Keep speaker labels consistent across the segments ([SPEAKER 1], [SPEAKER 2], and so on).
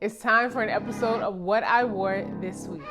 [SPEAKER 1] It's time for an episode of what I wore this week.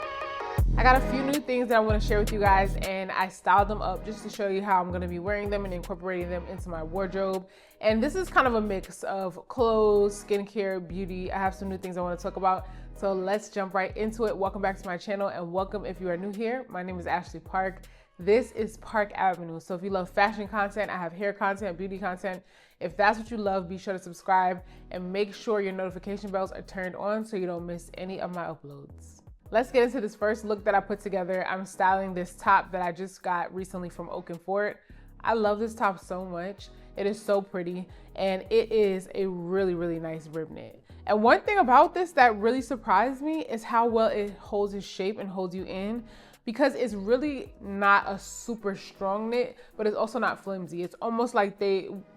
[SPEAKER 1] I got a few new things that I want to share with you guys, and I styled them up just to show you how I'm going to be wearing them and incorporating them into my wardrobe. And this is kind of a mix of clothes, skincare, beauty. I have some new things I want to talk about. So let's jump right into it. Welcome back to my channel, and welcome if you are new here. My name is Ashley Parke. This is Parke Avenue. So if you love fashion content, I have hair content, beauty content. If that's what you love, be sure to subscribe and make sure your notification bells are turned on so you don't miss any of my uploads. Let's get into this first look that I put together. I'm styling this top that I just got recently from Oak & Fort. I love this top so much. It is so pretty, and it is a really, really nice rib knit. And one thing about this that really surprised me is how well it holds its shape and holds you in, because it's really not a super strong knit, but it's also not flimsy. It's almost like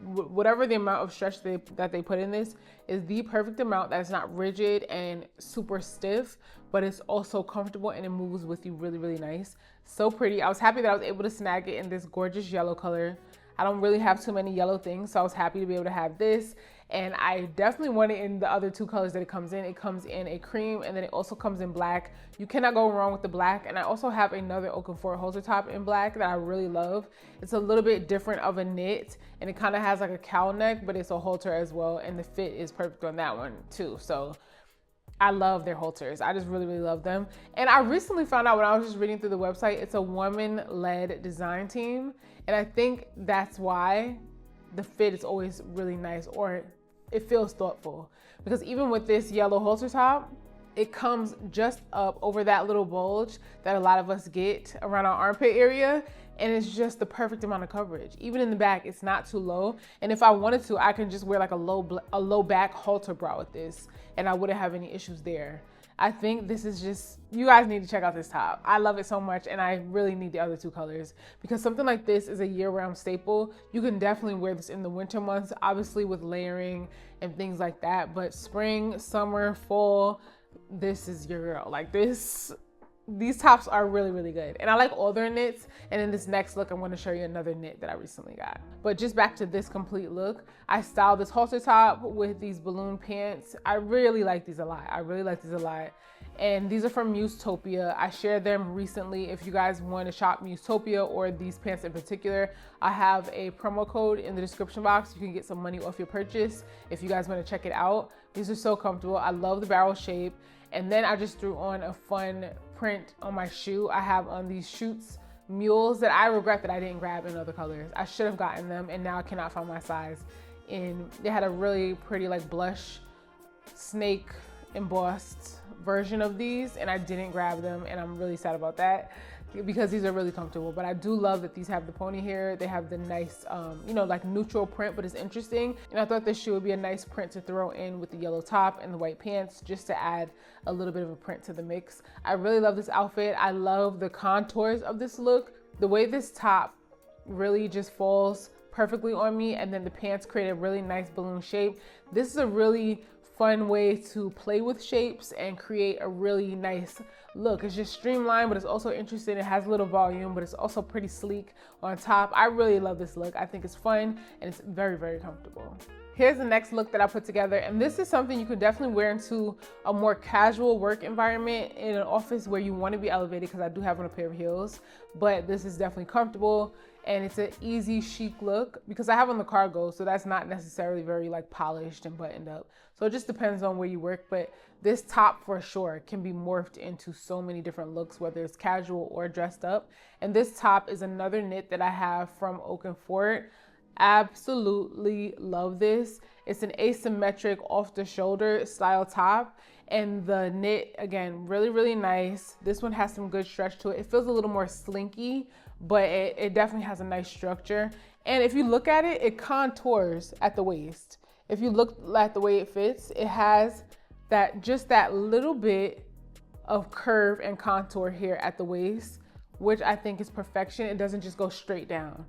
[SPEAKER 1] whatever the amount of stretch that they put in this is the perfect amount that is not rigid and super stiff, but it's also comfortable and it moves with you really, really nice. So pretty. I was happy that I was able to snag it in this gorgeous yellow color. I don't really have too many yellow things, so I was happy to be able to have this. And I definitely want it in the other two colors that it comes in. It comes in a cream, and then it also comes in black. You cannot go wrong with the black. And I also have another Oak & Fort halter top in black that I really love. It's a little bit different of a knit, and it kind of has like a cowl neck, but it's a halter as well. And the fit is perfect on that one too. So I love their halters. I just really, really love them. And I recently found out when I was just reading through the website, it's a woman-led design team. And I think that's why the fit is always really nice, or it feels thoughtful. Because even with this yellow halter top, it comes just up over that little bulge that a lot of us get around our armpit area. And it's just the perfect amount of coverage. Even in the back, it's not too low. And if I wanted to, I can just wear like a low back halter bra with this, and I wouldn't have any issues there. I think this is just, you guys need to check out this top. I love it so much, and I really need the other two colors, because something like this is a year-round staple. You can definitely wear this in the winter months, obviously with layering and things like that, but spring, summer, fall, this is your girl. Like these tops are really, really good. And I like all their knits. And in this next look, I'm going to show you another knit that I recently got. But just back to this complete look, I styled this halter top with these balloon pants. I really like these a lot. And these are from Musetopia. I shared them recently. If you guys want to shop Musetopia or these pants in particular, I have a promo code in the description box. You can get some money off your purchase if you guys want to check it out. These are so comfortable. I love the barrel shape. And then I just threw on a fun print on my shoe. I have on these Schutz mules that I regret that I didn't grab in other colors. I should have gotten them, and now I cannot find my size. And they had a really pretty like blush snake embossed version of these, and I didn't grab them, and I'm really sad about that, because these are really comfortable. But I do love that these have the pony hair. They have the nice, like neutral print, but it's interesting. And I thought this shoe would be a nice print to throw in with the yellow top and the white pants, just to add a little bit of a print to the mix. I really love this outfit. I love the contours of this look. The way this top really just falls perfectly on me, and then the pants create a really nice balloon shape. This is a really fun way to play with shapes and create a really nice look. It's just streamlined, but it's also interesting. It has a little volume, but it's also pretty sleek on top. I really love this look. I think it's fun, and it's very, very comfortable. Here's the next look that I put together, and this is something you could definitely wear into a more casual work environment in an office where you want to be elevated, because I do have on a pair of heels, but this is definitely comfortable, and it's an easy chic look, because I have on the cargo, so that's not necessarily very like polished and buttoned up. So it just depends on where you work, but this top for sure can be morphed into so many different looks, whether it's casual or dressed up. And this top is another knit that I have from Oak & Fort. Absolutely love this. It's an asymmetric off the shoulder style top, and the knit, again, really, really nice. This one has some good stretch to it. It feels a little more slinky, but it definitely has a nice structure. And if you look at it, it contours at the waist. If you look at the way it fits, it has just that little bit of curve and contour here at the waist, which I think is perfection. It doesn't just go straight down.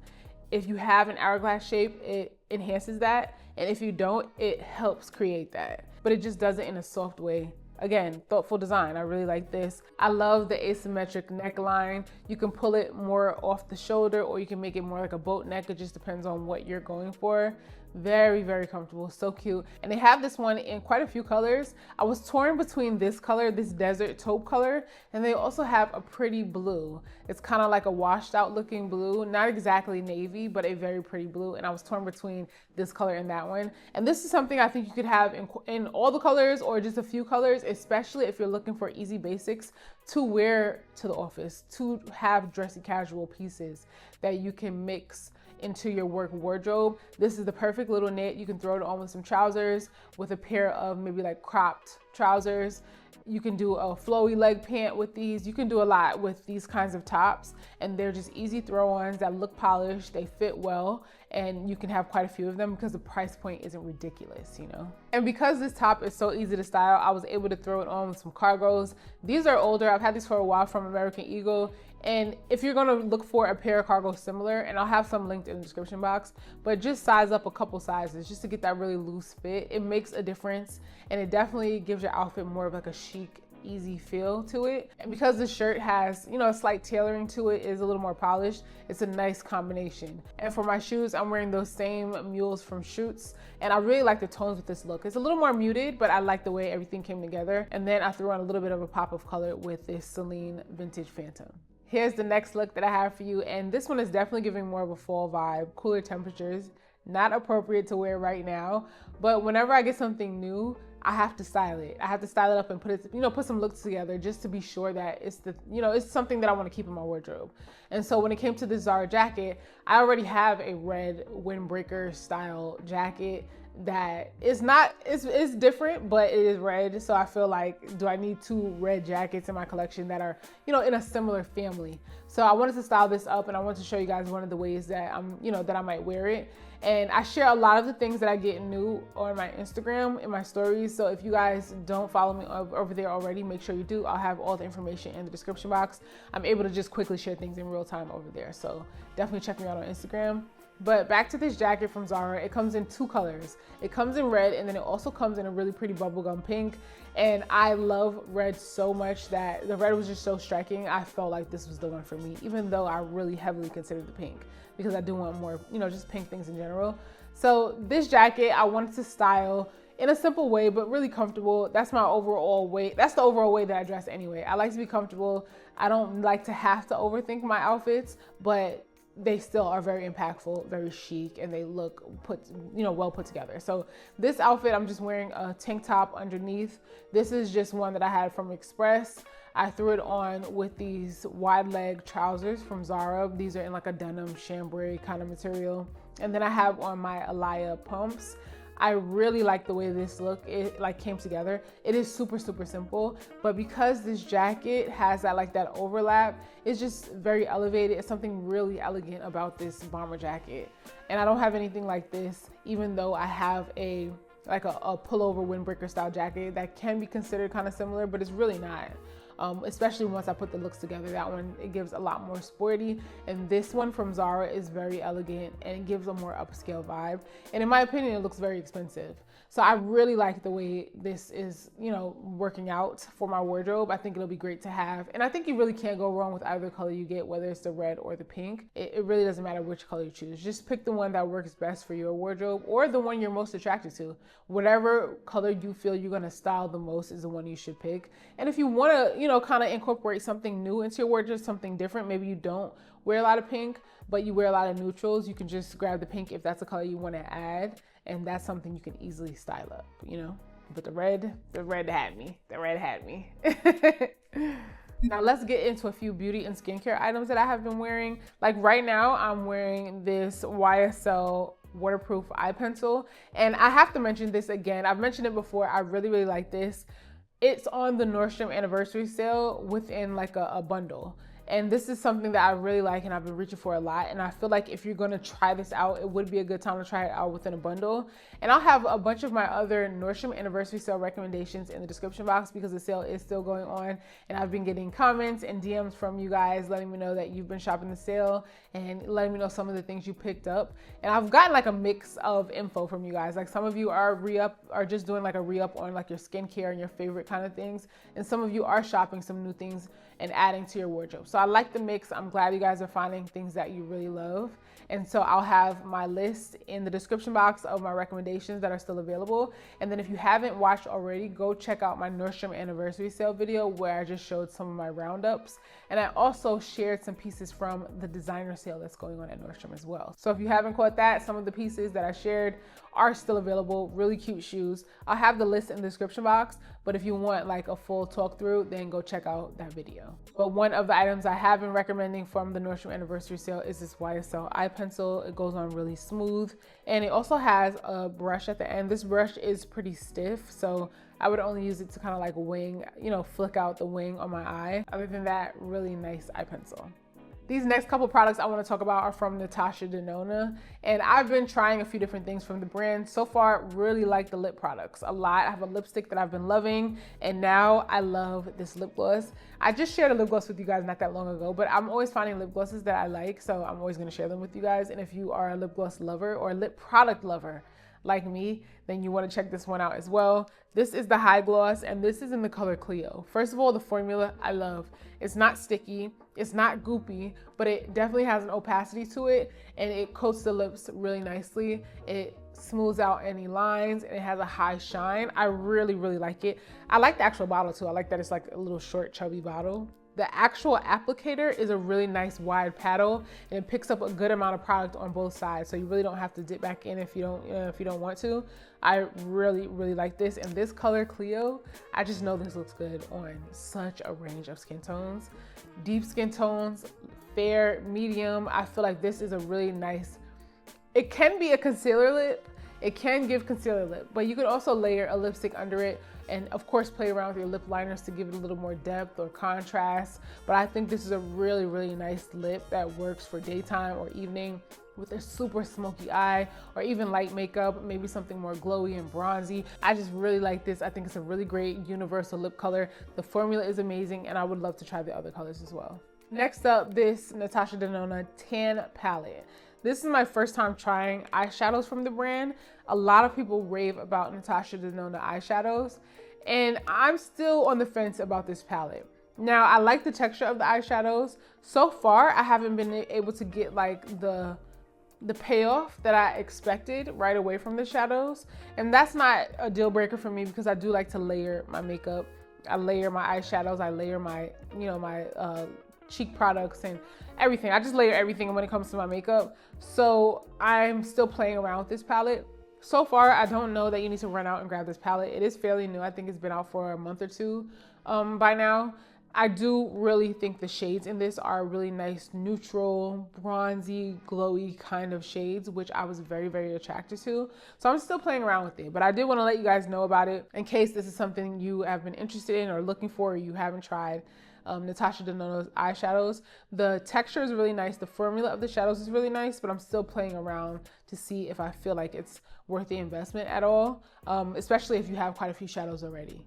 [SPEAKER 1] If you have an hourglass shape, it enhances that. And if you don't, it helps create that. But it just does it in a soft way. Again, thoughtful design. I really like this. I love the asymmetric neckline. You can pull it more off the shoulder, or you can make it more like a boat neck. It just depends on what you're going for. Very, very comfortable, so cute. And they have this one in quite a few colors. I was torn between this color, this desert taupe color, and they also have a pretty blue. It's kind of like a washed out looking blue, not exactly navy, but a very pretty blue. And I was torn between this color and that one. And this is something I think you could have in all the colors or just a few colors, especially if you're looking for easy basics to wear to the office, to have dressy casual pieces that you can mix into your work wardrobe. This is the perfect little knit. You can throw it on with some trousers, with a pair of maybe like cropped trousers. You can do a flowy leg pant with these. You can do a lot with these kinds of tops, and they're just easy throw-ons that look polished. They fit well, and you can have quite a few of them because the price point isn't ridiculous, you know? And because this top is so easy to style, I was able to throw it on with some cargos. These are older. I've had these for a while from American Eagle. And if you're gonna look for a pair of cargos similar, and I'll have some linked in the description box, but just size up a couple sizes just to get that really loose fit. It makes a difference, and it definitely gives your outfit more of like a chic, easy feel to it. And because the shirt has, you know, a slight tailoring to it, is a little more polished, it's a nice combination. And for my shoes, I'm wearing those same mules from Schutz, and I really like the tones with this look. It's a little more muted, but I like the way everything came together. And then I threw on a little bit of a pop of color with this Celine Vintage Phantom. Here's the next look that I have for you, and this one is definitely giving more of a fall vibe. Cooler temperatures, not appropriate to wear right now, but whenever I get something new, I have to style it. I have to style it up and put it, you know, put some looks together just to be sure that it's the, you know, it's something that I want to keep in my wardrobe. And so when it came to the Zara jacket, I already have a red windbreaker style jacket that is not, it's different, but it is red. So I feel like, do I need two red jackets in my collection that are, you know, in a similar family? So I wanted to style this up, and I wanted to show you guys one of the ways that you know, that I might wear it. And I share a lot of the things that I get new on my Instagram, in my stories. So if you guys don't follow me over there already, make sure you do. I'll have all the information in the description box. I'm able to just quickly share things in real time over there. So definitely check me out on Instagram. But back to this jacket from Zara, it comes in two colors. It comes in red, and then it also comes in a really pretty bubblegum pink. And I love red so much that the red was just so striking. I felt like this was the one for me, even though I really heavily considered the pink, because I do want more, you know, just pink things in general. So this jacket, I wanted to style in a simple way, but really comfortable. That's my overall way. That's the overall way that I dress anyway. I like to be comfortable. I don't like to have to overthink my outfits, but they still are very impactful, very chic, and they look well put together. So this outfit, I'm just wearing a tank top underneath. This is just one that I had from Express. I threw it on with these wide leg trousers from Zara. These are in like a denim chambray kind of material. And then I have on my Alaïa pumps. I really like the way this look, it like came together. It is super, super simple, but because this jacket has that overlap, it's just very elevated. It's something really elegant about this bomber jacket. And I don't have anything like this, even though I have a pullover windbreaker style jacket that can be considered kind of similar, but it's really not. Especially once I put the looks together. That one, it gives a lot more sporty, and this one from Zara is very elegant and it gives a more upscale vibe, and in my opinion it looks very expensive. So I really like the way this is, you know, working out for my wardrobe. I think it'll be great to have, and I think you really can't go wrong with either color you get, whether it's the red or the pink. It really doesn't matter which color you choose. Just pick the one that works best for your wardrobe, or the one you're most attracted to. Whatever color you feel you're gonna style the most is the one you should pick. And if you wanna, you know, kind of incorporate something new into your wardrobe, something different, maybe you don't wear a lot of pink, but you wear a lot of neutrals, you can just grab the pink if that's a color you wanna add. And that's something you can easily style up, you know? But the red had me. The red had me. Now let's get into a few beauty and skincare items that I have been wearing. Like right now, I'm wearing this YSL waterproof eye pencil. And I have to mention this again. I've mentioned it before. I really, really like this. It's on the Nordstrom anniversary sale within like a bundle. And this is something that I really like and I've been reaching for a lot. And I feel like if you're gonna try this out, it would be a good time to try it out within a bundle. And I'll have a bunch of my other Nordstrom anniversary sale recommendations in the description box because the sale is still going on. And I've been getting comments and DMs from you guys letting me know that you've been shopping the sale and letting me know some of the things you picked up. And I've gotten like a mix of info from you guys. Like some of you are just doing like a re-up on like your skincare and your favorite kind of things. And some of you are shopping some new things and adding to your wardrobe. So So I like the mix. I'm glad you guys are finding things that you really love. And so I'll have my list in the description box of my recommendations that are still available. And then if you haven't watched already, go check out my Nordstrom anniversary sale video where I just showed some of my roundups. And I also shared some pieces from the designer sale that's going on at Nordstrom as well. So if you haven't caught that, some of the pieces that I shared are still available. Really cute shoes. I'll have the list in the description box, but if you want like a full talk through, then go check out that video. But one of the items I have been recommending from the Nordstrom anniversary sale is this YSL eye pencil. It goes on really smooth, and it also has a brush at the end. This brush is pretty stiff, so I would only use it to kind of like wing, you know, flick out the wing on my eye. Other than that, really nice eye pencil. These next couple products I want to talk about are from Natasha Denona, and I've been trying a few different things from the brand. So far, really like the lip products a lot. I have a lipstick that I've been loving, and now I love this lip gloss. I just shared a lip gloss with you guys not that long ago, but I'm always finding lip glosses that I like, so I'm always going to share them with you guys. And if you are a lip gloss lover or a lip product lover like me, then you want to check this one out as well. This is the High Gloss, and this is in the color Cleo. First of all, the formula I love. It's not sticky, it's not goopy, but it definitely has an opacity to it, and it coats the lips really nicely. It smooths out any lines, and it has a high shine. I really, really like it. I like the actual bottle too. I like that it's like a little short, chubby bottle. The actual applicator is a really nice wide paddle, and it picks up a good amount of product on both sides, so you really don't have to dip back in if you don't want to. I really, really like this, and this color Cleo, I just know this looks good on such a range of skin tones. Deep skin tones, fair, medium. I feel like this is a really nice, it can be a concealer lip. It can give concealer lip, but you could also layer a lipstick under it, and of course play around with your lip liners to give it a little more depth or contrast. But I think this is a really, really nice lip that works for daytime or evening with a super smoky eye, or even light makeup, maybe something more glowy and bronzy. I just really like this. I think it's a really great universal lip color. The formula is amazing, and I would love to try the other colors as well. Next up, this Natasha Denona Tan Palette. This is my first time trying eyeshadows from the brand. A lot of people rave about Natasha Denona eyeshadows, and I'm still on the fence about this palette. Now, I like the texture of the eyeshadows. So far, I haven't been able to get like the payoff that I expected right away from the shadows. And that's not a deal breaker for me, because I do like to layer my makeup. I layer my eyeshadows, I layer my, my cheek products and everything. I just layer everything when it comes to my makeup. So I'm still playing around with this palette. So far, I don't know that you need to run out and grab this palette. It is fairly new. I think it's been out for a month or two by now. I do really think the shades in this are really nice, neutral, bronzy, glowy kind of shades, which I was very, very attracted to. So I'm still playing around with it, but I did want to let you guys know about it in case this is something you have been interested in or looking for, or you haven't tried. Natasha Denona's eyeshadows. The texture is really nice. The formula of the shadows is really nice, but I'm still playing around to see if I feel like it's worth the investment at all, especially if you have quite a few shadows already,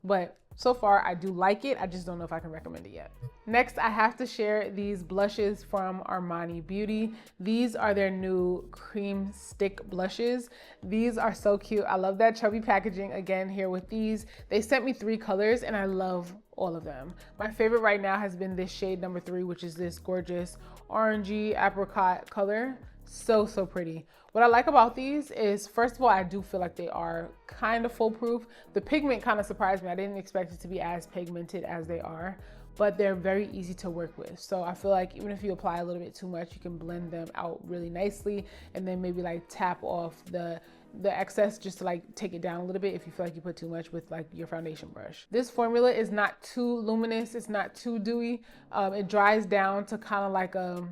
[SPEAKER 1] But so far, I do like it. I just don't know if I can recommend it yet. Next, I have to share these blushes from Armani Beauty. These are their new cream stick blushes. These are so cute. I love that chubby packaging again here with these. They sent me 3 colors, and I love all of them. My favorite right now has been this shade number 3, which is this gorgeous orangey apricot color. So pretty. What I like about these is, first of all, I do feel like they are kind of foolproof. The pigment kind of surprised me. I didn't expect it to be as pigmented as they are, but they're very easy to work with. So I feel like even if you apply a little bit too much, you can blend them out really nicely, and then maybe like tap off the excess just to like take it down a little bit if you feel like you put too much with like your foundation brush. This formula is not too luminous, it's not too dewy. It dries down to kind of like a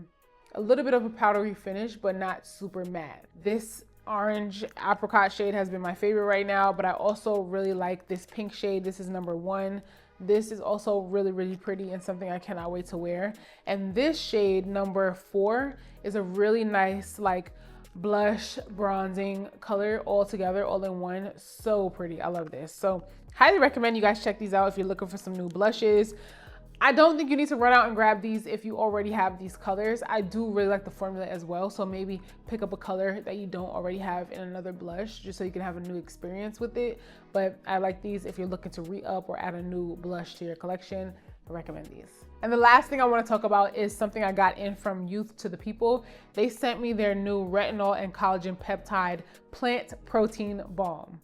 [SPEAKER 1] little bit of a powdery finish, but not super matte. This orange apricot shade has been my favorite right now, but I also really like this pink shade. This is number 1. This is also really, really pretty and something I cannot wait to wear. And this shade number 4 is a really nice like blush bronzing color all together, all in one. So pretty. I love this. So highly recommend you guys check these out if you're looking for some new blushes. I don't think you need to run out and grab these if you already have these colors. I do really like the formula as well, so maybe pick up a color that you don't already have in another blush just so you can have a new experience with it. But I like these if you're looking to re-up or add a new blush to your collection. I recommend these. And the last thing I want to talk about is something I got in from Youth to the People. They sent me their new retinol and collagen peptide plant protein balm.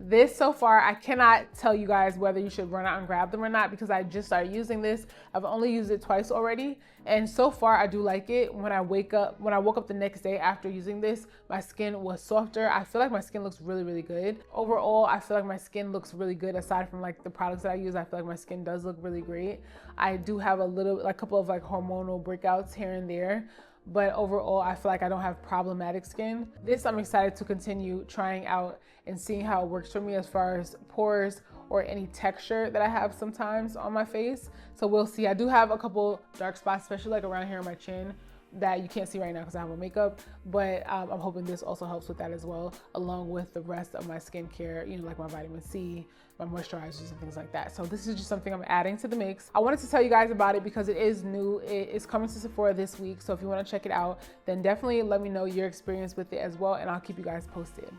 [SPEAKER 1] This so far, I cannot tell you guys whether you should run out and grab them or not because I just started using this. I've only used it twice already. And so far I do like it. When I woke up the next day after using this, my skin was softer. I feel like my skin looks really, really good. Overall, I feel like my skin looks really good aside from like the products that I use. I feel like my skin does look really great. I do have a couple of like hormonal breakouts here and there. But overall, I feel like I don't have problematic skin. This I'm excited to continue trying out and seeing how it works for me as far as pores or any texture that I have sometimes on my face. So we'll see. I do have a couple dark spots, especially like around here on my chin, that you can't see right now because I have on makeup, but I'm hoping this also helps with that as well, along with the rest of my skincare, you know, like my vitamin C, my moisturizers and things like that. So this is just something I'm adding to the mix. I wanted to tell you guys about it because it is new. It is coming to Sephora this week. So if you want to check it out, then definitely let me know your experience with it as well, and I'll keep you guys posted.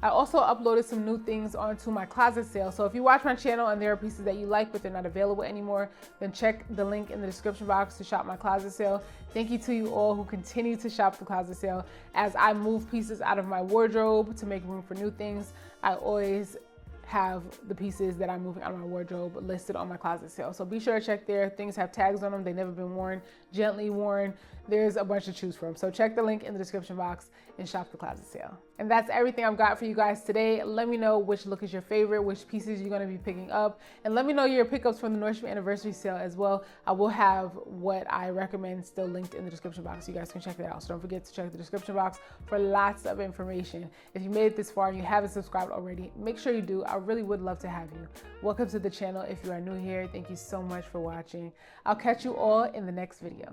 [SPEAKER 1] I also uploaded some new things onto my closet sale. So if you watch my channel and there are pieces that you like but they're not available anymore, then check the link in the description box to shop my closet sale. Thank you to you all who continue to shop the closet sale. As I move pieces out of my wardrobe to make room for new things, I always have the pieces that I'm moving out of my wardrobe listed on my closet sale. So be sure to check there. Things have tags on them. They've never been worn, gently worn. There's a bunch to choose from. So check the link in the description box and shop the closet sale. And that's everything I've got for you guys today. Let me know which look is your favorite, which pieces you're gonna be picking up, and let me know your pickups from the Nordstrom anniversary sale as well. I will have what I recommend still linked in the description box so you guys can check that out. So don't forget to check the description box for lots of information. If you made it this far and you haven't subscribed already, make sure you do. I really would love to have you. Welcome to the channel. If you are new here, thank you so much for watching. I'll catch you all in the next video.